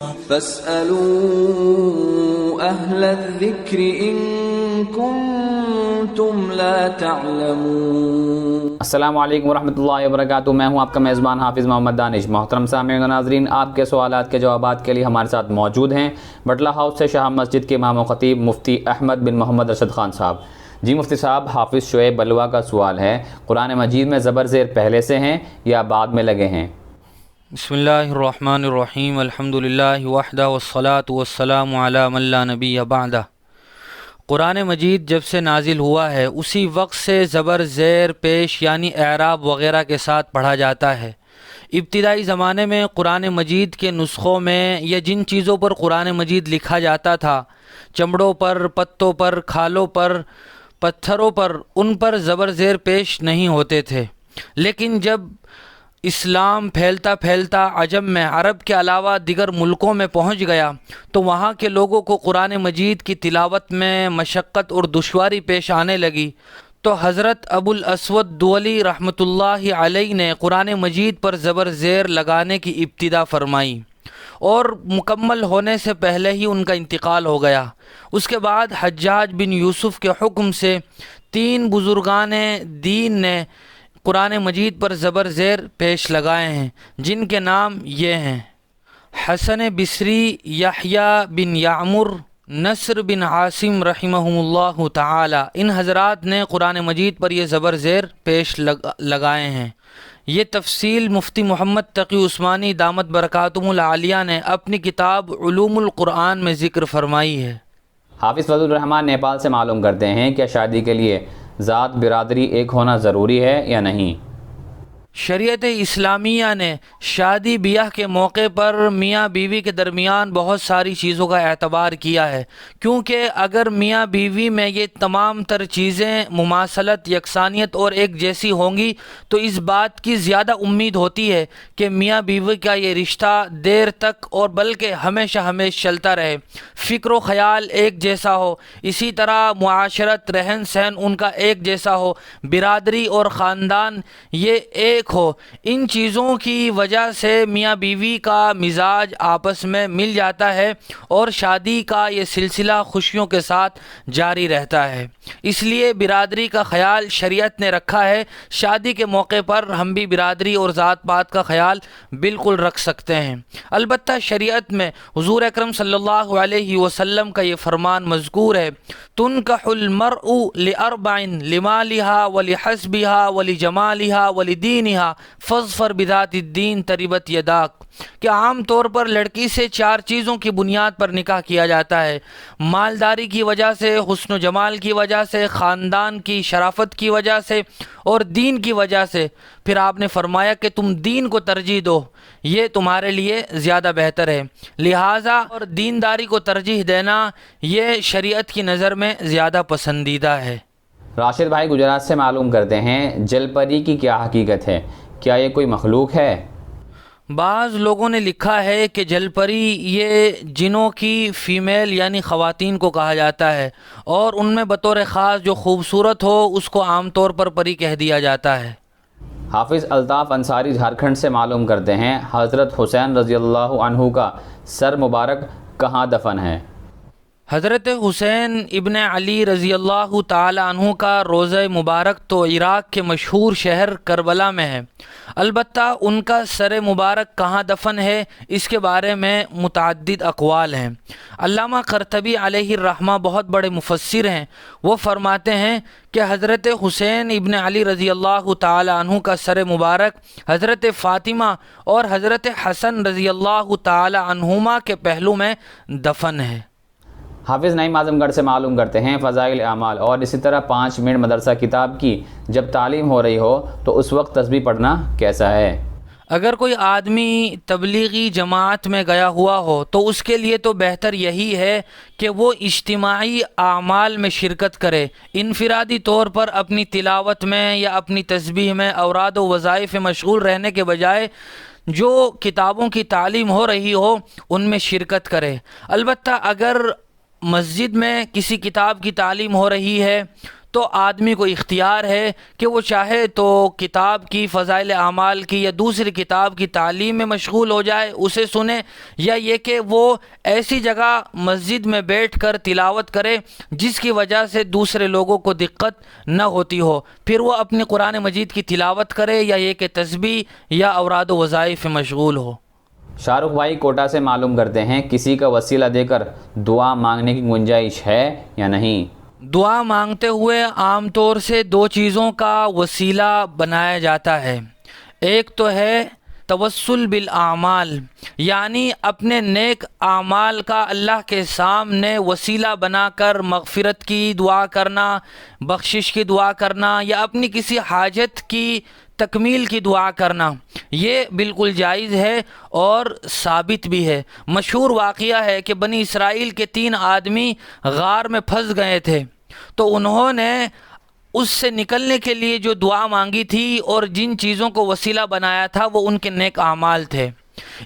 فاسألوا أهل الذكر إن كنتم لا تعلمون۔ السلام علیکم ورحمۃ اللہ وبرکاتہ، میں ہوں آپ کا میزبان حافظ محمد دانش۔ محترم سامعین و ناظرین، آپ کے سوالات کے جوابات کے لیے ہمارے ساتھ موجود ہیں بٹلہ ہاؤس سے شاہ مسجد کے امام و خطیب مفتی احمد بن محمد ارشد خان صاحب۔ جی مفتی صاحب، حافظ شعیب بلوا کا سوال ہے، قرآن مجید میں زبر زیر پہلے سے ہیں یا بعد میں لگے ہیں؟ بسم اللہ الرحمن الرحیم، الحمدللہ وحدہ والصلاة والسلام علی من لا نبی بعدہ۔ قرآن مجید جب سے نازل ہوا ہے اسی وقت سے زبر زیر پیش یعنی اعراب وغیرہ کے ساتھ پڑھا جاتا ہے۔ ابتدائی زمانے میں قرآن مجید کے نسخوں میں یا جن چیزوں پر قرآن مجید لکھا جاتا تھا، چمڑوں پر، پتوں پر، کھالوں پر، پتھروں پر، ان پر زبر زیر پیش نہیں ہوتے تھے۔ لیکن جب اسلام پھیلتا پھیلتا عجم میں عرب کے علاوہ دیگر ملکوں میں پہنچ گیا تو وہاں کے لوگوں کو قرآن مجید کی تلاوت میں مشقت اور دشواری پیش آنے لگی، تو حضرت ابو الاسود دؤلی رحمۃ اللہ علیہ نے قرآن مجید پر زبر زیر لگانے کی ابتدا فرمائی اور مکمل ہونے سے پہلے ہی ان کا انتقال ہو گیا۔ اس کے بعد حجاج بن یوسف کے حکم سے 3 بزرگان دین نے قرآن مجید پر زبر زیر پیش لگائے ہیں، جن کے نام یہ ہیں: حسن بصری، یحییٰ بن یعمر، نصر بن عاصم رحمہم اللہ تعالی۔ ان حضرات نے قرآن مجید پر یہ زبر زیر پیش لگائے ہیں۔ یہ تفصیل مفتی محمد تقی عثمانی دامت برکاتہم العالیہ نے اپنی کتاب علوم القرآن میں ذکر فرمائی ہے۔ حافظ فضل الرحمان نیپال سے معلوم کرتے ہیں، کیا شادی کے لیے ذات برادری ایک ہونا ضروری ہے یا نہیں؟ شریعت اسلامیہ نے شادی بیاہ کے موقع پر میاں بیوی کے درمیان بہت ساری چیزوں کا اعتبار کیا ہے، کیونکہ اگر میاں بیوی میں یہ تمام تر چیزیں مماثلت، یکسانیت اور ایک جیسی ہوں گی تو اس بات کی زیادہ امید ہوتی ہے کہ میاں بیوی کا یہ رشتہ دیر تک اور بلکہ ہمیشہ ہمیشہ چلتا رہے، فکر و خیال ایک جیسا ہو، اسی طرح معاشرت، رہن سہن ان کا ایک جیسا ہو، برادری اور خاندان یہ ایک ہو۔ ان چیزوں کی وجہ سے میاں بیوی کا مزاج آپس میں مل جاتا ہے اور شادی کا یہ سلسلہ خوشیوں کے ساتھ جاری رہتا ہے۔ اس لیے برادری کا خیال شریعت نے رکھا ہے۔ شادی کے موقع پر ہم بھی برادری اور ذات پات کا خیال بالکل رکھ سکتے ہیں۔ البتہ شریعت میں حضور اکرم صلی اللہ علیہ وسلم کا یہ فرمان مذکور ہے: تنکح المرء لأربع، لمالها ولحسبها ولجمالها ولدینها فاظفر بذات الدین تربت یداک، کہ عام طور پر لڑکی سے 4 چیزوں کی بنیاد پر نکاح کیا جاتا ہے: مالداری کی وجہ سے، حسن و جمال کی وجہ سے، خاندان کی شرافت کی وجہ سے اور دین کی وجہ سے۔ پھر آپ نے فرمایا کہ تم دین کو ترجیح دو، یہ تمہارے لیے زیادہ بہتر ہے۔ لہٰذا اور دینداری کو ترجیح دینا یہ شریعت کی نظر میں زیادہ پسندیدہ ہے۔ راشد بھائی گجرات سے معلوم کرتے ہیں، جل پری کی کیا حقیقت ہے؟ کیا یہ کوئی مخلوق ہے؟ بعض لوگوں نے لکھا ہے کہ جل پری یہ جنوں کی فیمیل یعنی خواتین کو کہا جاتا ہے، اور ان میں بطور خاص جو خوبصورت ہو اس کو عام طور پر پری کہہ دیا جاتا ہے۔ حافظ الطاف انصاری جھارکھنڈ سے معلوم کرتے ہیں، حضرت حسین رضی اللہ عنہ کا سر مبارک کہاں دفن ہے؟ حضرت حسین ابن علی رضی اللہ تعالی عنہ کا روضہ مبارک تو عراق کے مشہور شہر کربلا میں ہے، البتہ ان کا سر مبارک کہاں دفن ہے اس کے بارے میں متعدد اقوال ہیں۔ علامہ قرطبی علیہ الرحمہ بہت بڑے مفسر ہیں، وہ فرماتے ہیں کہ حضرت حسین ابن علی رضی اللہ تعالی عنہ کا سر مبارک حضرت فاطمہ اور حضرت حسن رضی اللہ تعالی عنہما کے پہلو میں دفن ہے۔ حافظ نعیم اعظم گڑھ سے معلوم کرتے ہیں، فضائل اعمال اور اسی طرح 5 منٹ مدرسہ کتاب کی جب تعلیم ہو رہی ہو تو اس وقت تسبیح پڑھنا کیسا ہے؟ اگر کوئی آدمی تبلیغی جماعت میں گیا ہوا ہو تو اس کے لیے تو بہتر یہی ہے کہ وہ اجتماعی اعمال میں شرکت کرے، انفرادی طور پر اپنی تلاوت میں یا اپنی تسبیح میں اوراد و وظائف میں مشغول رہنے کے بجائے جو کتابوں کی تعلیم ہو رہی ہو ان میں شرکت کرے۔ البتہ اگر مسجد میں کسی کتاب کی تعلیم ہو رہی ہے تو آدمی کو اختیار ہے کہ وہ چاہے تو کتاب کی فضائل اعمال کی یا دوسری کتاب کی تعلیم میں مشغول ہو جائے، اسے سنے، یا یہ کہ وہ ایسی جگہ مسجد میں بیٹھ کر تلاوت کرے جس کی وجہ سے دوسرے لوگوں کو دقت نہ ہوتی ہو، پھر وہ اپنی قرآن مجید کی تلاوت کرے، یا یہ کہ تسبیح یا اوراد و وظائف میں مشغول ہو۔ شاہ رخ بھائی کوٹا سے معلوم کرتے ہیں کسی کا وسیلہ دے کر دعا مانگنے کی گنجائش ہے یا نہیں؟ دعا مانگتے ہوئے عام طور سے دو چیزوں کا وسیلہ بنایا جاتا ہے، ایک تو ہے توسل بالاعمال، یعنی اپنے نیک اعمال کا اللہ کے سامنے وسیلہ بنا کر مغفرت کی دعا کرنا، بخشش کی دعا کرنا، یا اپنی کسی حاجت کی تکمیل کی دعا کرنا، یہ بالکل جائز ہے اور ثابت بھی ہے۔ مشہور واقعہ ہے کہ بنی اسرائیل کے 3 آدمی غار میں پھنس گئے تھے، تو انہوں نے اس سے نکلنے کے لیے جو دعا مانگی تھی اور جن چیزوں کو وسیلہ بنایا تھا وہ ان کے نیک اعمال تھے۔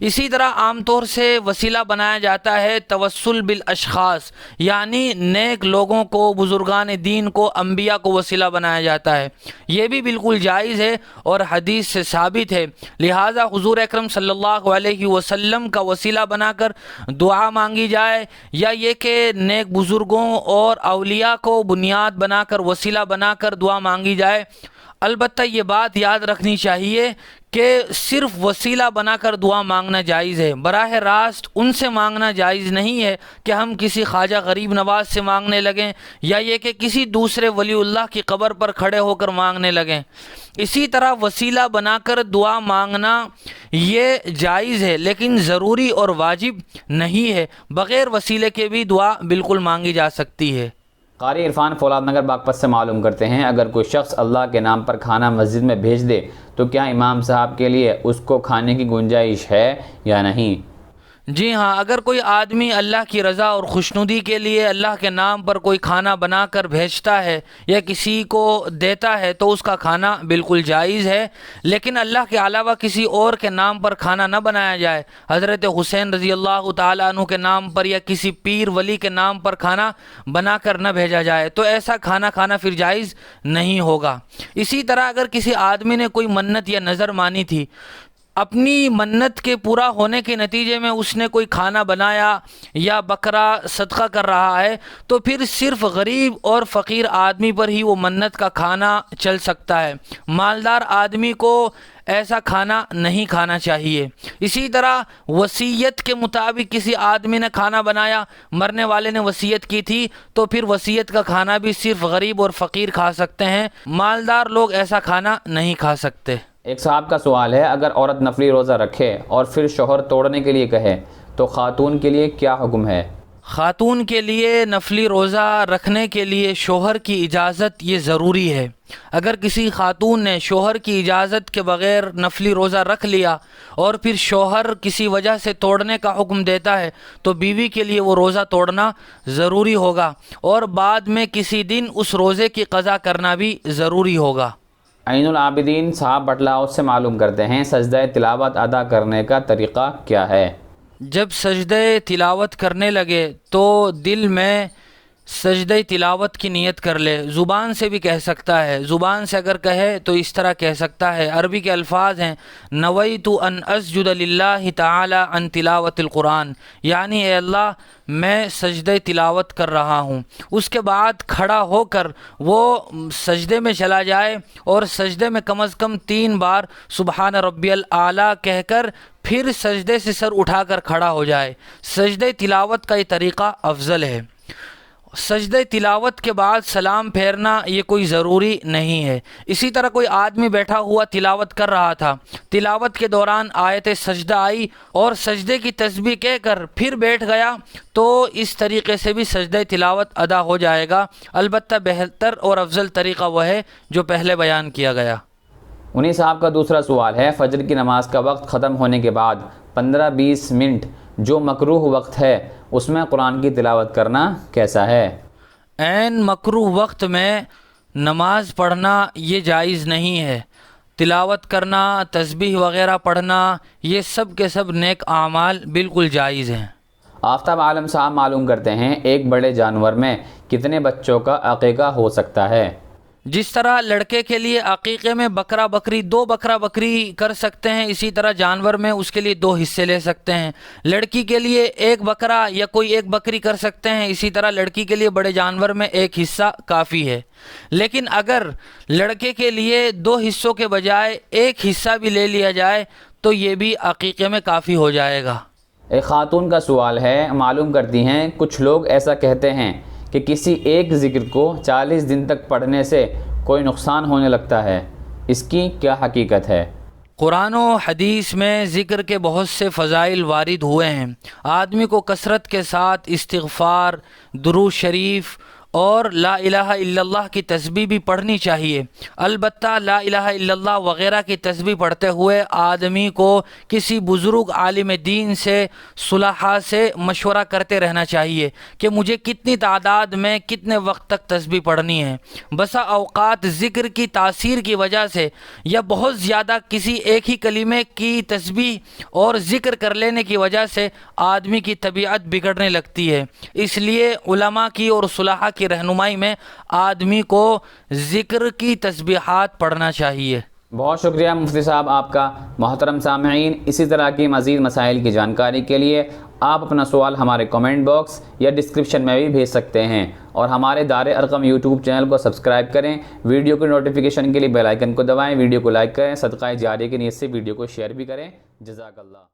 اسی طرح عام طور سے وسیلہ بنایا جاتا ہے توسل بالاشخاص، یعنی نیک لوگوں کو، بزرگان دین کو، انبیاء کو وسیلہ بنایا جاتا ہے، یہ بھی بالکل جائز ہے اور حدیث سے ثابت ہے۔ لہٰذا حضور اکرم صلی اللہ علیہ وسلم کا وسیلہ بنا کر دعا مانگی جائے، یا یہ کہ نیک بزرگوں اور اولیاء کو بنیاد بنا کر وسیلہ بنا کر دعا مانگی جائے۔ البتہ یہ بات یاد رکھنی چاہیے کہ صرف وسیلہ بنا کر دعا مانگنا جائز ہے، براہ راست ان سے مانگنا جائز نہیں ہے کہ ہم کسی خواجہ غریب نواز سے مانگنے لگیں، یا یہ کہ کسی دوسرے ولی اللہ کی قبر پر کھڑے ہو کر مانگنے لگیں۔ اسی طرح وسیلہ بنا کر دعا مانگنا یہ جائز ہے لیکن ضروری اور واجب نہیں ہے، بغیر وسیلے کے بھی دعا بالکل مانگی جا سکتی ہے۔ قاری عرفان فولاد نگر باغپت سے معلوم کرتے ہیں اگر کوئی شخص اللہ کے نام پر کھانا مسجد میں بھیج دے تو کیا امام صاحب کے لیے اس کو کھانے کی گنجائش ہے یا نہیں؟ جی ہاں، اگر کوئی آدمی اللہ کی رضا اور خوشنودی کے لیے اللہ کے نام پر کوئی کھانا بنا کر بھیجتا ہے یا کسی کو دیتا ہے تو اس کا کھانا بالکل جائز ہے، لیکن اللہ کے علاوہ کسی اور کے نام پر کھانا نہ بنایا جائے۔ حضرت حسین رضی اللہ تعالیٰ عنہ کے نام پر یا کسی پیر ولی کے نام پر کھانا بنا کر نہ بھیجا جائے، تو ایسا کھانا کھانا پھر جائز نہیں ہوگا۔ اسی طرح اگر کسی آدمی نے کوئی منت یا نظر مانی تھی، اپنی منت کے پورا ہونے کے نتیجے میں اس نے کوئی کھانا بنایا یا بکرا صدقہ کر رہا ہے، تو پھر صرف غریب اور فقیر آدمی پر ہی وہ منت کا کھانا چل سکتا ہے، مالدار آدمی کو ایسا کھانا نہیں کھانا چاہیے۔ اسی طرح وصیت کے مطابق کسی آدمی نے کھانا بنایا، مرنے والے نے وصیت کی تھی، تو پھر وصیت کا کھانا بھی صرف غریب اور فقیر کھا سکتے ہیں، مالدار لوگ ایسا کھانا نہیں کھا سکتے۔ ایک صاحب کا سوال ہے اگر عورت نفلی روزہ رکھے اور پھر شوہر توڑنے کے لیے کہے تو خاتون کے لیے کیا حکم ہے؟ خاتون کے لیے نفلی روزہ رکھنے کے لیے شوہر کی اجازت یہ ضروری ہے۔ اگر کسی خاتون نے شوہر کی اجازت کے بغیر نفلی روزہ رکھ لیا اور پھر شوہر کسی وجہ سے توڑنے کا حکم دیتا ہے تو بیوی کے لیے وہ روزہ توڑنا ضروری ہوگا اور بعد میں کسی دن اس روزے کی قضا کرنا بھی ضروری ہوگا۔ عین العابدین صاحب بٹلہ ہاؤس سے معلوم کرتے ہیں سجدہ تلاوت ادا کرنے کا طریقہ کیا ہے؟ جب سجدہ تلاوت کرنے لگے تو دل میں سجدہ تلاوت کی نیت کر لے، زبان سے بھی کہہ سکتا ہے، زبان سے اگر کہے تو اس طرح کہہ سکتا ہے۔ عربی کے الفاظ ہیں نویت ان اسجد للہ تعالی عن تلاوت القرآن، یعنی اے اللہ میں سجدہ تلاوت کر رہا ہوں۔ اس کے بعد کھڑا ہو کر وہ سجدے میں چلا جائے اور سجدے میں کم از کم 3 بار سبحان ربی الاعلیٰ کہہ کر پھر سجدے سے سر اٹھا کر کھڑا ہو جائے۔ سجدہ تلاوت کا یہ طریقہ افضل ہے۔ سجدہ تلاوت کے بعد سلام پھیرنا یہ کوئی ضروری نہیں ہے۔ اسی طرح کوئی آدمی بیٹھا ہوا تلاوت کر رہا تھا، تلاوت کے دوران آیت سجدہ آئی اور سجدے کی تسبیح کہہ کر پھر بیٹھ گیا تو اس طریقے سے بھی سجدہ تلاوت ادا ہو جائے گا، البتہ بہتر اور افضل طریقہ وہ ہے جو پہلے بیان کیا گیا۔ انہی صاحب کا دوسرا سوال ہے فجر کی نماز کا وقت ختم ہونے کے بعد 15-20 منٹ جو مکروہ وقت ہے اس میں قرآن کی تلاوت کرنا کیسا ہے؟ عین مکروہ وقت میں نماز پڑھنا یہ جائز نہیں ہے۔ تلاوت کرنا، تسبیح وغیرہ پڑھنا یہ سب کے سب نیک اعمال بالکل جائز ہیں۔ آفتاب عالم صاحب معلوم کرتے ہیں ایک بڑے جانور میں کتنے بچوں کا عقیقہ ہو سکتا ہے؟ جس طرح لڑکے کے لیے عقیقے میں بکرا بکری 2 بکرا بکری کر سکتے ہیں، اسی طرح جانور میں اس کے لیے 2 حصے لے سکتے ہیں۔ لڑکی کے لیے 1 بکرا یا کوئی 1 بکری کر سکتے ہیں، اسی طرح لڑکی کے لیے بڑے جانور میں 1 حصہ کافی ہے۔ لیکن اگر لڑکے کے لیے 2 حصوں کے بجائے 1 حصہ بھی لے لیا جائے تو یہ بھی عقیقے میں کافی ہو جائے گا۔ ایک خاتون کا سوال ہے، معلوم کرتی ہیں کچھ لوگ ایسا کہتے ہیں کہ کسی ایک ذکر کو 40 دن تک پڑھنے سے کوئی نقصان ہونے لگتا ہے، اس کی کیا حقیقت ہے؟ قرآن و حدیث میں ذکر کے بہت سے فضائل وارد ہوئے ہیں۔ آدمی کو کثرت کے ساتھ استغفار، درود شریف اور لا الہ الا اللہ کی تسبیح بھی پڑھنی چاہیے۔ البتہ لا الہ الا اللہ وغیرہ کی تسبیح پڑھتے ہوئے آدمی کو کسی بزرگ عالم دین سے، صلحاء سے مشورہ کرتے رہنا چاہیے کہ مجھے کتنی تعداد میں کتنے وقت تک تسبیح پڑھنی ہے۔ بسا اوقات ذکر کی تاثیر کی وجہ سے یا بہت زیادہ کسی ایک ہی کلمے کی تسبیح اور ذکر کر لینے کی وجہ سے آدمی کی طبیعت بگڑنے لگتی ہے۔ اس لیے علماء کی اور صلحاء کی رہنمائی میں آدمی کو ذکر کی تسبیحات پڑھنا چاہیے۔ بہت شکریہ مفتی صاحب آپ کا۔ محترم سامعین، اسی طرح کی مزید مسائل کی جانکاری کے لیے آپ اپنا سوال ہمارے کمنٹ باکس یا ڈسکرپشن میں بھی بھیج سکتے ہیں، اور ہمارے دار ارقم یوٹیوب چینل کو سبسکرائب کریں، ویڈیو کی نوٹیفیکیشن کے لیے بیل آئیکن کو دبائیں، ویڈیو کو لائک کریں، صدقہ جاریہ کی نیت سے ویڈیو کو شیئر بھی کریں۔ جزاک اللہ۔